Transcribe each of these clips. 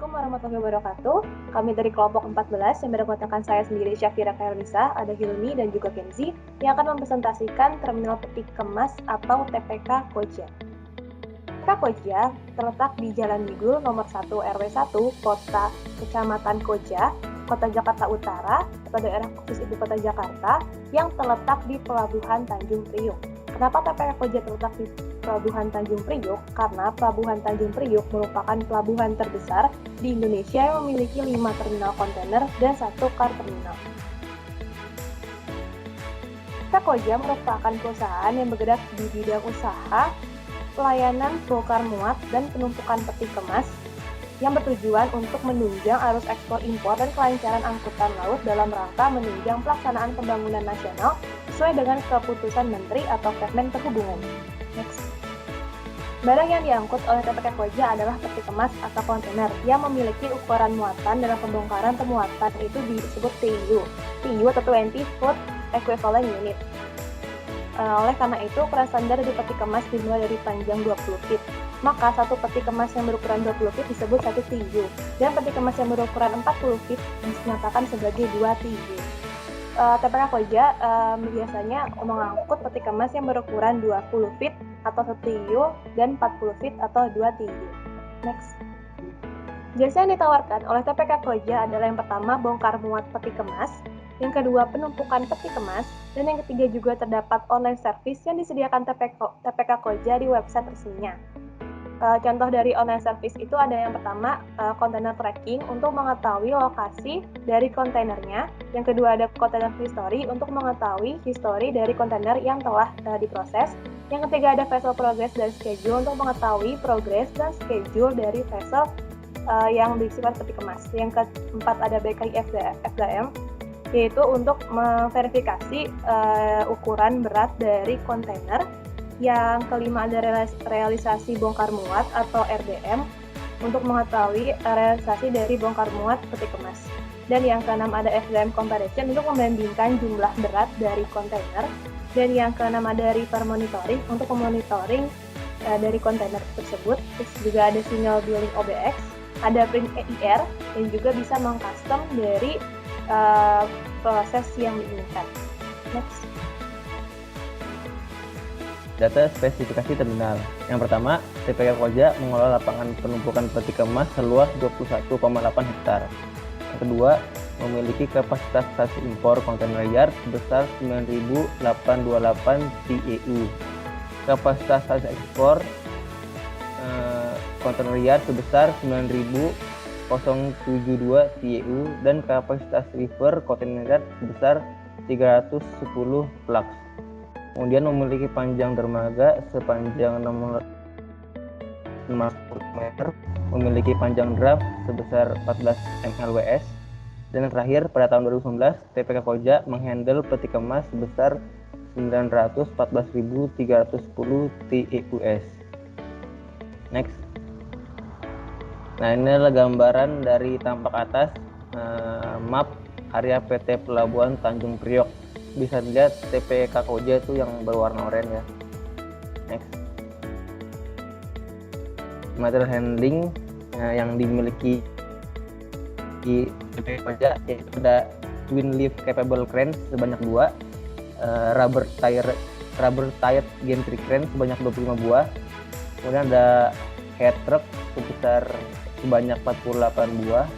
Assalamualaikum warahmatullahi wabarakatuh. Kami dari kelompok 14 yang beranggotakan saya sendiri Syafira Khairunisa, ada Hilmi dan juga Kenzi yang akan mempresentasikan Terminal Peti Kemas atau TPK Koja. TPK Koja terletak di Jalan Migul nomor 1 RW 1 Kota Kecamatan Koja, Kota Jakarta Utara, atau daerah khusus Ibu Kota Jakarta yang terletak di Pelabuhan Tanjung Priuk. Kenapa TPK Koja terletak di Pelabuhan Tanjung Priuk? Karena Pelabuhan Tanjung Priuk merupakan pelabuhan terbesar di Indonesia yang memiliki 5 terminal kontainer dan 1 kar terminal. TPK Koja merupakan perusahaan yang bergerak di bidang usaha, pelayanan bongkar muat dan penumpukan peti kemas yang bertujuan untuk menunjang arus ekspor impor dan kelancaran angkutan laut dalam rangka menunjang pelaksanaan pembangunan nasional sesuai dengan keputusan Menteri atau Kemen Perhubungan. Next. Barang yang diangkut oleh TPK Koja adalah peti kemas atau kontainer yang memiliki ukuran muatan dalam pembongkaran pemuatan itu disebut TEU. TEU atau 20 Foot Equivalent Unit. Oleh karena itu, ukuran standar dari peti kemas dimulai dari panjang 20 feet. Maka satu peti kemas yang berukuran 20 feet disebut 1 TEU, dan peti kemas yang berukuran 40 feet dinyatakan sebagai 2 TEU. TPK Koja biasanya mengangkut peti kemas yang berukuran 20 feet atau 1 TEU dan 40 feet atau 2 TEU. Next. Jasa yang ditawarkan oleh TPK Koja adalah yang pertama bongkar muat peti kemas, yang kedua penumpukan peti kemas, dan yang ketiga juga terdapat online service yang disediakan TPK Koja di website resminya. Contoh dari online service itu ada yang pertama container tracking untuk mengetahui lokasi dari kontainernya, yang kedua ada container history untuk mengetahui history dari kontainer yang telah diproses, yang ketiga ada vessel progress dan schedule untuk mengetahui progress dan schedule dari vessel yang bersifat peti kemas, yang keempat ada BKI FDM yaitu untuk memverifikasi ukuran berat dari kontainer. Yang kelima ada realisasi bongkar muat atau RBM untuk mengetahui realisasi dari bongkar muat peti kemas. Dan yang keenam ada FDM comparison untuk membandingkan jumlah berat dari kontainer. Dan yang keenam ada repair monitoring untuk memonitoring dari kontainer tersebut. Terus juga ada signal billing OBX, ada print EIR, dan juga bisa mengcustom dari proses yang diinginkan. Next. Data spesifikasi terminal. Yang pertama, TPK Koja mengelola lapangan penumpukan peti kemas seluas 21,8 hektar. Yang kedua, memiliki kapasitas stasiun impor kontainer yard sebesar 9.828 TEU. Kapasitas stasiun ekspor kontainer yard sebesar 9.072 TEU dan kapasitas river kontainer yard sebesar 310 plugs. Kemudian memiliki panjang dermaga sepanjang 60 meter, memiliki panjang draft sebesar 14 mLWS, dan yang terakhir pada tahun 2019 TPK Koja menghandle peti kemas sebesar 914.310 TEUs. Next. Nah, ini adalah gambaran dari tampak atas map area PT Pelabuhan Tanjung Priok. Bisa dilihat TPK Koja itu yang berwarna oranye ya. Next. Material handling yang dimiliki di TPK Koja yaitu ada twin lift capable crane sebanyak 2, rubber tired gantry crane sebanyak 25 buah, kemudian ada head truck sebanyak 48 buah,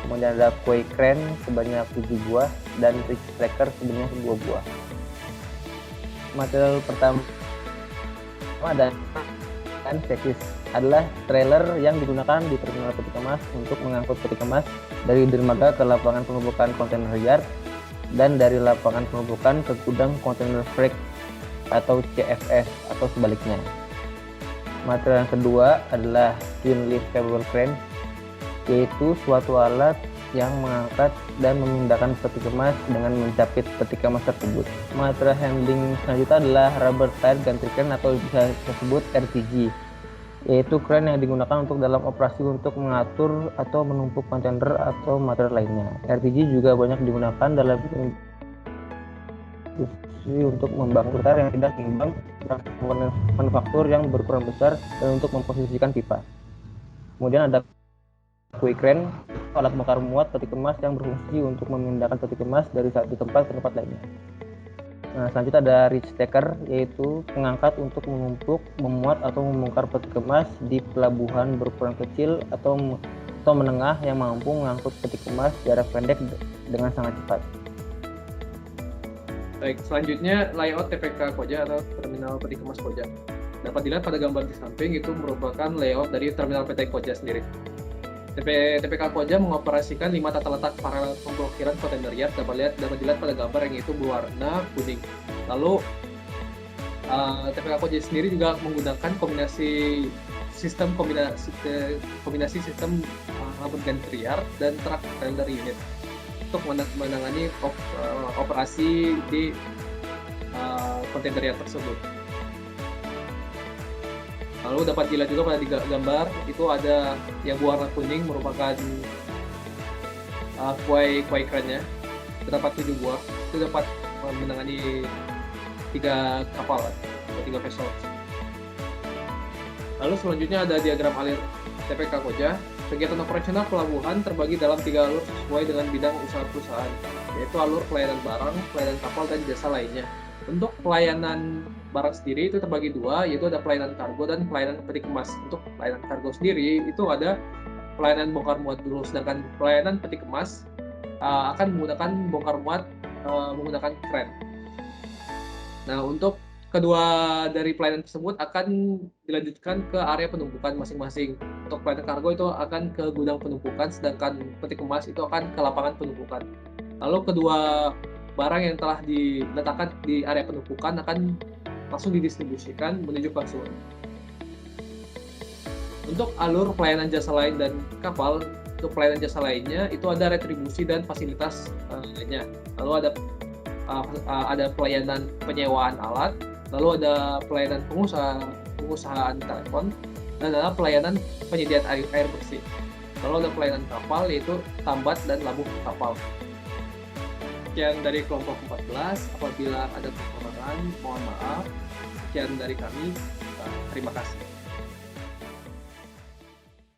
kemudian ada quay crane sebanyak 7 buah dan reach tracker sebanyak 2 buah. Material pertama ada checklist adalah trailer yang digunakan di terminal peti kemas untuk mengangkut peti kemas dari dermaga ke lapangan penumpukan kontainer yard dan dari lapangan penumpukan ke gudang kontainer freight atau CFS atau sebaliknya. Material yang kedua adalah twin lift capable crane, yaitu suatu alat yang mengangkat dan memindahkan peti kemas dengan mencapit peti kemas tersebut. Material handling selanjutnya adalah rubber tired gantry crane atau bisa disebut RTG, yaitu crane yang digunakan untuk dalam operasi untuk mengatur atau menumpuk kontainer atau material lainnya. RTG juga banyak digunakan dalam untuk membangun yang tidak seimbang, manufaktur yang berukuran besar dan untuk memposisikan pipa. Kemudian ada Kue crane, alat bongkar muat peti kemas yang berfungsi untuk memindahkan peti kemas dari satu tempat ke tempat lainnya. Nah, selanjutnya ada reach stacker, yaitu pengangkat untuk menumpuk, memuat atau membongkar peti kemas di pelabuhan berukuran kecil atau menengah yang mampu mengangkut peti kemas jarak pendek dengan sangat cepat. Baik, selanjutnya layout TPK Koja atau terminal peti kemas Koja. Dapat dilihat pada gambar di samping, itu merupakan layout dari terminal PT Koja sendiri. TPK Koja mengoperasikan 5 tata letak paralel pemblokiran kontainer yard, dapat dilihat pada gambar yang itu berwarna kuning. Lalu TPK Koja sendiri juga menggunakan kombinasi sistem rambut gantry yard dan truck trailer unit untuk menangani operasi di kontainer yard tersebut. Lalu dapat dilihat juga pada gambar itu ada yang berwarna kuning merupakan kuai crane-nya, terdapat 7 buah, itu dapat menangani 3 kapal atau 3 vessel. Lalu selanjutnya ada diagram alir TPK Koja. Kegiatan operasional pelabuhan terbagi dalam 3 alur sesuai dengan bidang usaha perusahaan, yaitu alur pelayanan barang, pelayanan kapal, dan jasa lainnya. Untuk pelayanan barang sendiri itu terbagi 2, yaitu ada pelayanan kargo dan pelayanan peti kemas. Untuk pelayanan kargo sendiri itu ada pelayanan bongkar muat dulu, sedangkan pelayanan peti kemas akan menggunakan bongkar muat menggunakan crane. Nah, untuk kedua dari pelayanan tersebut akan dilanjutkan ke area penumpukan masing-masing. Untuk pelayanan kargo itu akan ke gudang penumpukan, sedangkan peti kemas itu akan ke lapangan penumpukan. Lalu kedua barang yang telah diletakkan di area penumpukan akan langsung didistribusikan menuju konsumen. Untuk alur pelayanan jasa lain dan kapal, untuk pelayanan jasa lainnya itu ada retribusi dan fasilitas lainnya. Lalu ada pelayanan penyewaan alat, lalu ada pelayanan pengusahaan telepon, dan ada pelayanan penyediaan air bersih. Lalu ada pelayanan kapal, yaitu tambat dan labuh kapal. Sekian dari kelompok 14. Apabila ada kekurangan, mohon maaf. Sekian dari kami. Terima kasih.